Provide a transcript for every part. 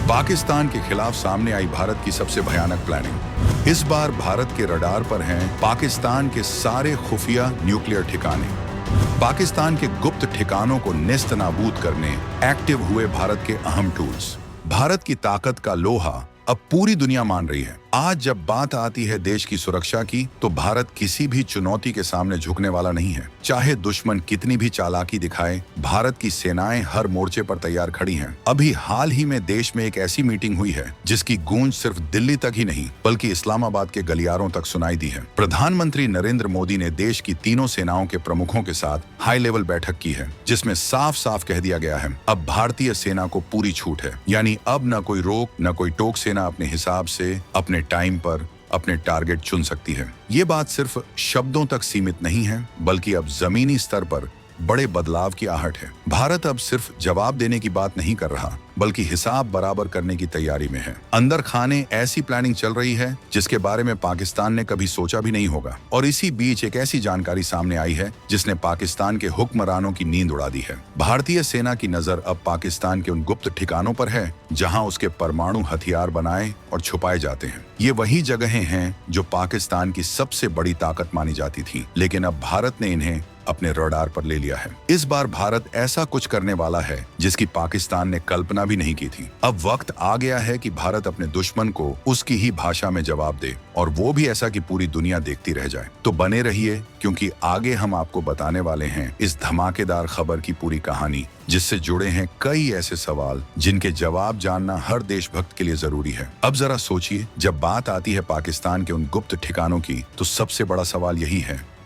पाकिस्तान के खिलाफ सामने आई भारत की सबसे भयानक प्लानिंग। इस बार भारत के रडार पर हैं पाकिस्तान के सारे खुफिया न्यूक्लियर ठिकाने। पाकिस्तान के गुप्त ठिकानों को नेस्त नाबूद करने एक्टिव हुए भारत के अहम टूल्स। भारत की ताकत का लोहा अब पूरी दुनिया मान रही है। आज जब बात आती है देश की सुरक्षा की, तो भारत किसी भी चुनौती के सामने झुकने वाला नहीं है। चाहे दुश्मन कितनी भी चालाकी दिखाए, भारत की सेनाएं हर मोर्चे पर तैयार खड़ी हैं। अभी हाल ही में देश में एक ऐसी मीटिंग हुई है जिसकी गूंज सिर्फ दिल्ली तक ही नहीं बल्कि इस्लामाबाद के गलियारों तक सुनाई दी है। प्रधानमंत्री नरेंद्र मोदी ने देश की तीनों सेनाओं के प्रमुखों के साथ हाई लेवल बैठक की है, जिसमें साफ साफ कह दिया गया है अब भारतीय सेना को पूरी छूट है। यानी अब न कोई रोक न कोई टोक, सेना अपने हिसाब से अपने टाइम पर अपने टारगेट चुन सकती है। ये बात सिर्फ शब्दों तक सीमित नहीं है, बल्कि अब जमीनी स्तर पर बड़े बदलाव की आहट है। भारत अब सिर्फ जवाब देने की बात नहीं कर रहा, बल्कि हिसाब बराबर करने की तैयारी में है। अंदर खाने ऐसी प्लानिंग चल रही है जिसके बारे में पाकिस्तान ने कभी सोचा भी नहीं होगा। और इसी बीच एक ऐसी जानकारी सामने आई है जिसने पाकिस्तान के हुक्मरानों की नींद उड़ा दी है। भारतीय सेना की नजर अब पाकिस्तान के उन गुप्त ठिकानों पर है जहां उसके परमाणु हथियार बनाए और छुपाए जाते हैं। ये वही जगहें हैं जो पाकिस्तान की सबसे बड़ी ताकत मानी जाती थी, लेकिन अब भारत ने इन्हें अपने रडार पर ले लिया है। इस बार भारत ऐसा कुछ करने वाला है जिसकी पाकिस्तान ने कल्पना भी नहीं की थी। अब वक्त आ गया है कि भारत अपने दुश्मन को उसकी ही भाषा में जवाब दे, और वो भी ऐसा कि पूरी दुनिया देखती रह जाए। तो बने रहिए, क्योंकि आगे हम आपको बताने वाले हैं इस धमाकेदार खबर की पूरी कहानी, जिससे जुड़े हैं कई ऐसे सवाल जिनके जवाब जानना हर देशभक्त के लिए जरूरी है। अब जरा सोचिए, जब बात आती है पाकिस्तान के उन गुप्त ठिकानों की, तो सबसे बड़ा सवाल यही है,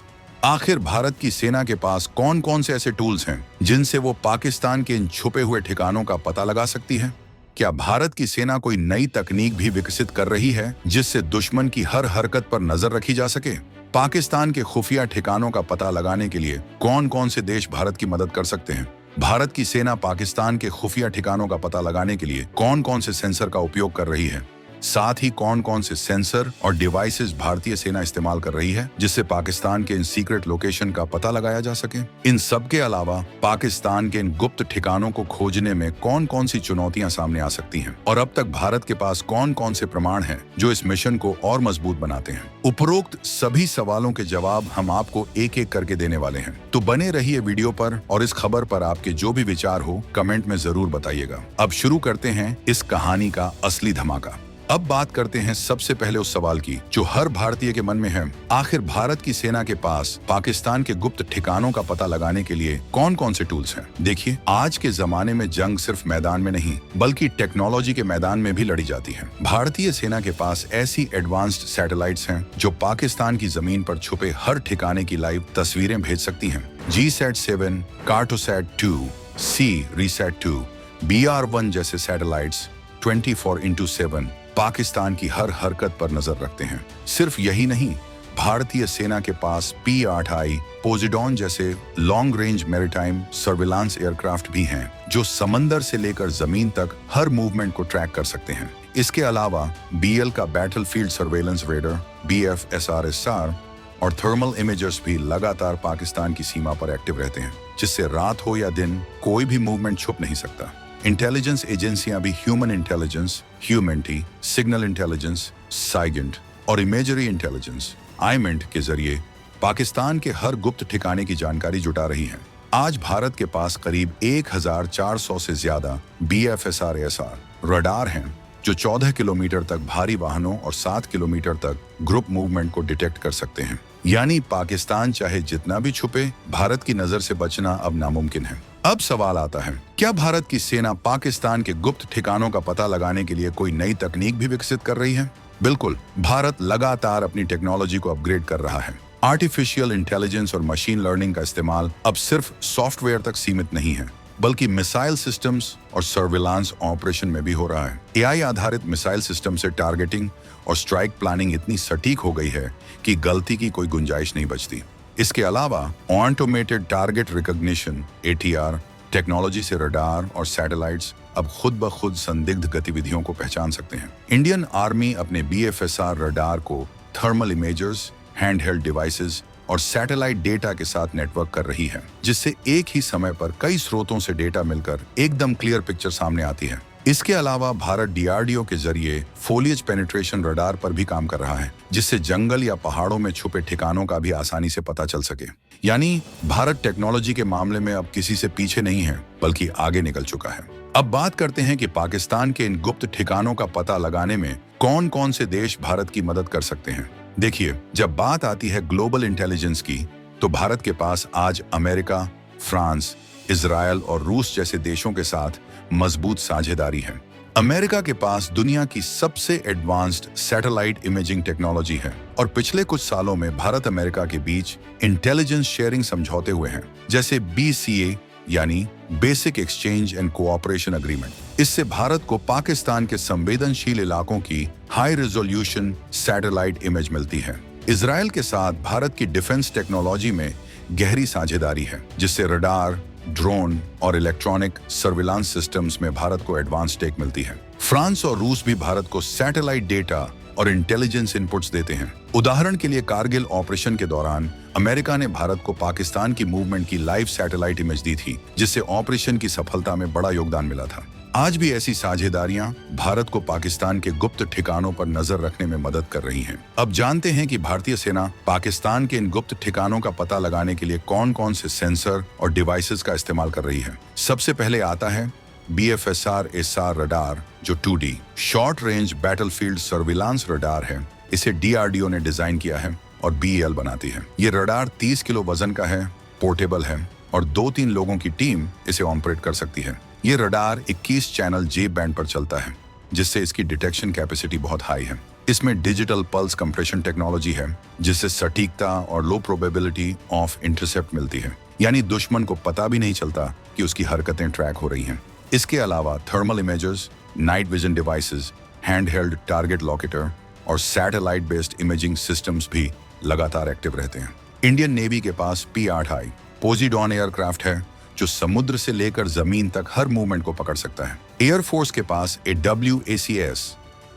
आखिर भारत की सेना के पास कौन कौन से ऐसे टूल्स हैं जिनसे वो पाकिस्तान के इन छुपे हुए ठिकानों का पता लगा सकती है? क्या भारत की सेना कोई नई तकनीक भी विकसित कर रही है जिससे दुश्मन की हर हरकत पर नजर रखी जा सके? पाकिस्तान के खुफिया ठिकानों का पता लगाने के लिए कौन कौन से देश भारत की मदद कर सकते हैं? भारत की सेना पाकिस्तान के खुफिया ठिकानों का पता लगाने के लिए कौन कौन से सेंसर का उपयोग कर रही है? साथ ही कौन कौन से सेंसर और डिवाइसेस भारतीय सेना इस्तेमाल कर रही है जिससे पाकिस्तान के इन सीक्रेट लोकेशन का पता लगाया जा सके? इन सब के अलावा पाकिस्तान के इन गुप्त ठिकानों को खोजने में कौन कौन सी चुनौतियां सामने आ सकती हैं? और अब तक भारत के पास कौन कौन से प्रमाण हैं जो इस मिशन को और मजबूत बनाते हैं? उपरोक्त सभी सवालों के जवाब हम आपको एक एक करके देने वाले हैं। तो बने रहिए वीडियो पर, और इस खबर पर आपके जो भी विचार हो कमेंट में जरूर बताइएगा। अब शुरू करते हैं इस कहानी का असली धमाका। अब बात करते हैं सबसे पहले उस सवाल की जो हर भारतीय के मन में है, आखिर भारत की सेना के पास पाकिस्तान के गुप्त ठिकानों का पता लगाने के लिए कौन कौन से टूल्स हैं? देखिए, आज के जमाने में जंग सिर्फ मैदान में नहीं बल्कि टेक्नोलॉजी के मैदान में भी लड़ी जाती है। भारतीय सेना के पास ऐसी एडवांस्ड सैटेलाइट्स हैं जो पाकिस्तान की जमीन पर छुपे हर ठिकाने की लाइव तस्वीरें भेज सकती हैं। GSAT-7, Cartosat-2, C-RISAT-2, BR-1 जैसे सैटेलाइट्स 24x7 पाकिस्तान की हर हरकत पर नजर रखते हैं। सिर्फ यही नहीं, भारतीय सेना के पास P-8I पोजिडॉन जैसे long range maritime surveillance aircraft भी हैं जो समंदर से लेकर जमीन तक हर मूवमेंट को ट्रैक कर सकते हैं। इसके अलावा BL का बैटलफील्ड सर्वेलेंस रेडर BFSR-SR और थर्मल इमेजर्स भी लगातार पाकिस्तान की सीमा पर एक्टिव रहते हैं, जिससे रात हो या दिन कोई भी मूवमेंट छुप नहीं सकता। इंटेलिजेंस एजेंसियां भी ह्यूमन इंटेलिजेंस, ह्यूमेंटी, सिग्नल इंटेलिजेंस, साइगेंट और इमेजरी इंटेलिजेंस, आईमेंट के जरिए पाकिस्तान के हर गुप्त ठिकाने की जानकारी जुटा रही हैं। आज भारत के पास करीब 1400 से ज्यादा BFSR-SR रडार हैं जो 14 किलोमीटर तक भारी वाहनों और 7 किलोमीटर तक ग्रुप मूवमेंट को डिटेक्ट कर सकते हैं। यानी पाकिस्तान चाहे जितना भी छुपे, भारत की नजर से बचना अब नामुमकिन है। अब सवाल आता है, क्या भारत की सेना पाकिस्तान के गुप्त ठिकानों का पता लगाने के लिए कोई नई तकनीक भी विकसित कर रही है? बिल्कुल, भारत लगातार अपनी टेक्नोलॉजी को अपग्रेड कर रहा है। आर्टिफिशियल इंटेलिजेंस और मशीन लर्निंग का इस्तेमाल अब सिर्फ सॉफ्टवेयर तक सीमित नहीं है, बल्कि मिसाइल सिस्टम्स और सर्विलांस ऑपरेशन में भी हो रहा है। AI आधारित मिसाइल सिस्टम से टारगेटिंग और स्ट्राइक प्लानिंग इतनी सटीक हो गई है कि गलती की कोई गुंजाइश नहीं बचती। इसके अलावा automated target recognition ATR technology से रडार और सैटेलाइट्स अब खुद ब खुद संदिग्ध गतिविधियों को पहचान सकते हैं। इंडियन आर्मी अपने BFSR रडार को थर्मल इमेजर्स, हैंडहेल्ड डिवाइसेस और सैटेलाइट डेटा के साथ नेटवर्क कर रही है, जिससे एक ही समय पर कई स्रोतों से डेटा मिलकर एकदम क्लियर पिक्चर सामने आती है। इसके अलावा भारत डीआरडीओ के जरिए फोलिएज पेनिट्रेशन रडार पर भी काम कर रहा है, जिससे जंगल या पहाड़ों में छुपे ठिकानों का भी आसानी से पता चल सके। यानी भारत टेक्नोलॉजी के मामले में अब किसी से पीछे नहीं है, बल्कि आगे निकल चुका है। अब बात करते हैं कि पाकिस्तान के इन गुप्त ठिकानों का पता लगाने में कौन कौन से देश भारत की मदद कर सकते हैं। देखिए, जब बात आती है ग्लोबल इंटेलिजेंस की, तो भारत के पास आज अमेरिका, फ्रांस, इजराइल और रूस जैसे देशों के साथ मजबूत साझेदारी है। अमेरिका के पास दुनिया की सबसे एडवांस्ड सैटेलाइट इमेजिंग टेक्नोलॉजी है और पिछले कुछ सालों में भारत अमेरिका के बीच इंटेलिजेंस शेयरिंग समझौते हुए हैं, जैसे BCA यानी basic exchange and cooperation agreement. इससे भारत को पाकिस्तान के संवेदनशील इलाकों की हाई रेजोल्यूशन सैटेलाइट इमेज मिलती है। इजराइल के साथ भारत की डिफेंस टेक्नोलॉजी में गहरी साझेदारी है, जिससे रडार, ड्रोन और इलेक्ट्रॉनिक सर्विलांस सिस्टम्स में भारत को एडवांस टेक मिलती है। फ्रांस और रूस भी भारत को सैटेलाइट डेटा और इंटेलिजेंस इनपुट्स देते हैं। उदाहरण के लिए कारगिल ऑपरेशन के दौरान अमेरिका ने भारत को पाकिस्तान की मूवमेंट की लाइव सैटेलाइट इमेज दी थी, जिससे ऑपरेशन की सफलता में बड़ा योगदान मिला था। आज भी ऐसी साझेदारियां भारत को पाकिस्तान के गुप्त ठिकानों पर नजर रखने में मदद कर रही हैं। अब जानते हैं कि भारतीय सेना पाकिस्तान के इन गुप्त ठिकानों का पता लगाने के लिए कौन कौन से सेंसर और डिवाइसेस का इस्तेमाल कर रही है। सबसे पहले आता है BFSR-SR रडार, जो 2D short range battlefield surveillance radar है। इसे DRDO ने डिजाइन किया है और BEL बनाती है। ये रडार 30 किलो वजन का है, पोर्टेबल है और 2-3 लोगों की टीम इसे ऑपरेट कर सकती है। ये रडार 21 चैनल J बैंड पर चलता है, जिससे इसकी डिटेक्शन कैपेसिटी बहुत हाई है। इसमें डिजिटल पल्स कंप्रेशन टेक्नोलॉजी है, जिससे सटीकता और लो प्रोबेबिलिटी ऑफ इंटरसेप्ट मिलती है, यानी दुश्मन को पता भी नहीं चलता कि उसकी हरकतें ट्रैक हो रही हैं। इसके अलावा thermal इमेजर्स, night vision devices, handheld target locator और सैटेलाइट बेस्ड इमेजिंग सिस्टम्स भी लगातार एक्टिव रहते हैं। इंडियन नेवी के पास P-8I पोजीडॉन एयरक्राफ्ट है, जो समुद्र से लेकर जमीन तक हर मूवमेंट को पकड़ सकता है। एयरफोर्स के पास AWACS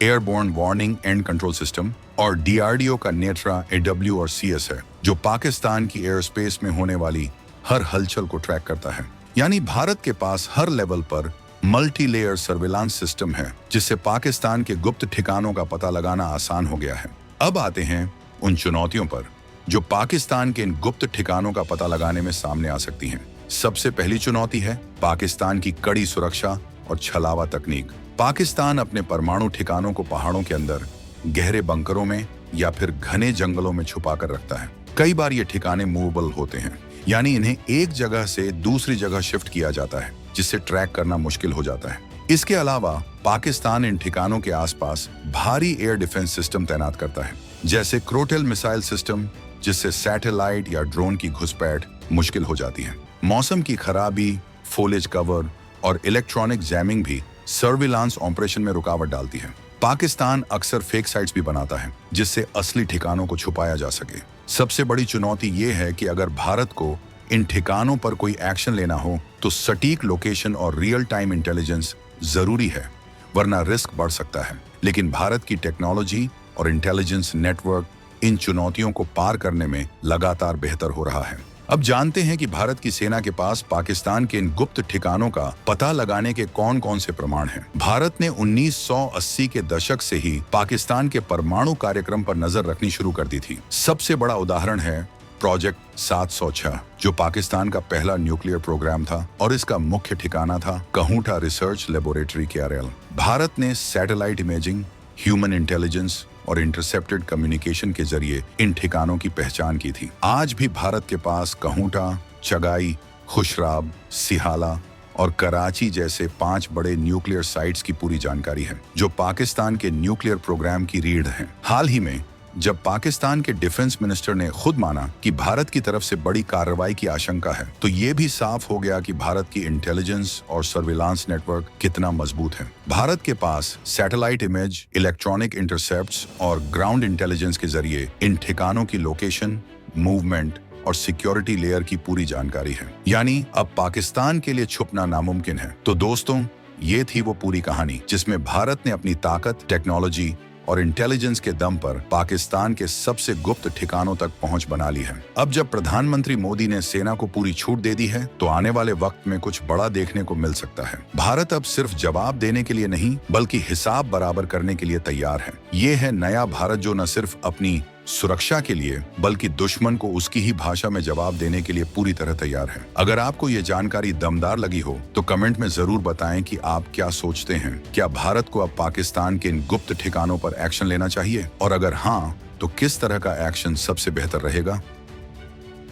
airborne warning and control system और DRDO का नेत्रा AW और CS है, जो पाकिस्तान की एयर स्पेस में होने वाली हर हलचल को ट्रैक करता है। यानी भारत के पास हर लेवल पर मल्टी लेयर सर्विलांस सिस्टम है, जिससे पाकिस्तान के गुप्त ठिकानों का पता लगाना आसान हो गया है। अब आते हैं उन चुनौतियों पर जो पाकिस्तान के इन गुप्त ठिकानों का पता लगाने में सामने आ सकती हैं। सबसे पहली चुनौती है पाकिस्तान की कड़ी सुरक्षा और छलावा तकनीक। पाकिस्तान अपने परमाणु ठिकानों को पहाड़ों के अंदर, गहरे बंकरों में या फिर घने जंगलों में छुपा कर रखता है। कई बार ये ठिकाने मूवेबल होते हैं, यानी इन्हें एक जगह से दूसरी जगह शिफ्ट किया जाता है, जिससे ट्रैक करना मुश्किल हो जाता है। इसके अलावा पाकिस्तान इन ठिकानों के आसपास भारी एयर डिफेंस सिस्टम तैनात करता है, जैसे क्रोटेल मिसाइल सिस्टम, जिससे सैटेलाइट या ड्रोन की घुसपैठ मुश्किल हो जाती है। मौसम की खराबी, फोलेज कवर और इलेक्ट्रॉनिक जैमिंग भी सर्विलांस ऑपरेशन में रुकावट डालती है। पाकिस्तान अक्सर फेक साइट्स भी बनाता है, जिससे असली ठिकानों को छुपाया जा सके। सबसे बड़ी चुनौती ये है कि अगर भारत को इन ठिकानों पर कोई एक्शन लेना हो, तो सटीक लोकेशन और रियल टाइम इंटेलिजेंस जरूरी है, वरना रिस्क बढ़ सकता है। लेकिन भारत की टेक्नोलॉजी और इंटेलिजेंस नेटवर्क इन चुनौतियों को पार करने में लगातार बेहतर हो रहा है। अब जानते हैं कि भारत की सेना के पास पाकिस्तान के इन गुप्त ठिकानों का पता लगाने के कौन कौन से प्रमाण हैं। भारत ने 1980 के दशक से ही पाकिस्तान के परमाणु कार्यक्रम पर नजर रखनी शुरू कर दी थी। सबसे बड़ा उदाहरण है प्रोजेक्ट 706, जो पाकिस्तान का पहला न्यूक्लियर प्रोग्राम था और इसका मुख्य ठिकाना था Kahuta research laboratory KRL। Bharat ने सैटेलाइट इमेजिंग, ह्यूमन इंटेलिजेंस और इंटरसेप्टेड कम्युनिकेशन के जरिए इन ठिकानों की पहचान की थी। आज भी भारत के पास कहूटा, चगाई, खुशराब, सिहाला और कराची जैसे 5 बड़े न्यूक्लियर साइट्स की पूरी जानकारी है, जो पाकिस्तान के न्यूक्लियर प्रोग्राम की रीढ़ हैं। हाल ही में जब पाकिस्तान के डिफेंस मिनिस्टर ने खुद माना कि भारत की तरफ से बड़ी कार्रवाई की आशंका है, तो ये भी साफ हो गया कि भारत की इंटेलिजेंस और सर्विलांस नेटवर्क कितना मजबूत है। भारत के पास सैटेलाइट इमेज, इलेक्ट्रॉनिक इंटरसेप्ट्स और ग्राउंड इंटेलिजेंस के जरिए इन ठिकानों की लोकेशन, मूवमेंट और सिक्योरिटी लेयर की पूरी जानकारी है। यानी अब पाकिस्तान के लिए छुपना नामुमकिन है। तो दोस्तों, ये थी वो पूरी कहानी जिसमें भारत ने अपनी ताकत, टेक्नोलॉजी और इंटेलिजेंस के दम पर पाकिस्तान के सबसे गुप्त ठिकानों तक पहुंच बना ली है। अब जब प्रधानमंत्री मोदी ने सेना को पूरी छूट दे दी है, तो आने वाले वक्त में कुछ बड़ा देखने को मिल सकता है। भारत अब सिर्फ जवाब देने के लिए नहीं, बल्कि हिसाब बराबर करने के लिए तैयार है। ये है नया भारत जो न सिर्फ अपनी सुरक्षा के लिए बल्कि दुश्मन को उसकी ही भाषा में जवाब देने के लिए पूरी तरह तैयार है। अगर आपको ये जानकारी दमदार लगी हो तो कमेंट में जरूर बताएं कि आप क्या सोचते हैं। क्या भारत को अब पाकिस्तान के इन गुप्त ठिकानों पर एक्शन लेना चाहिए, और अगर हाँ, तो किस तरह का एक्शन सबसे बेहतर रहेगा?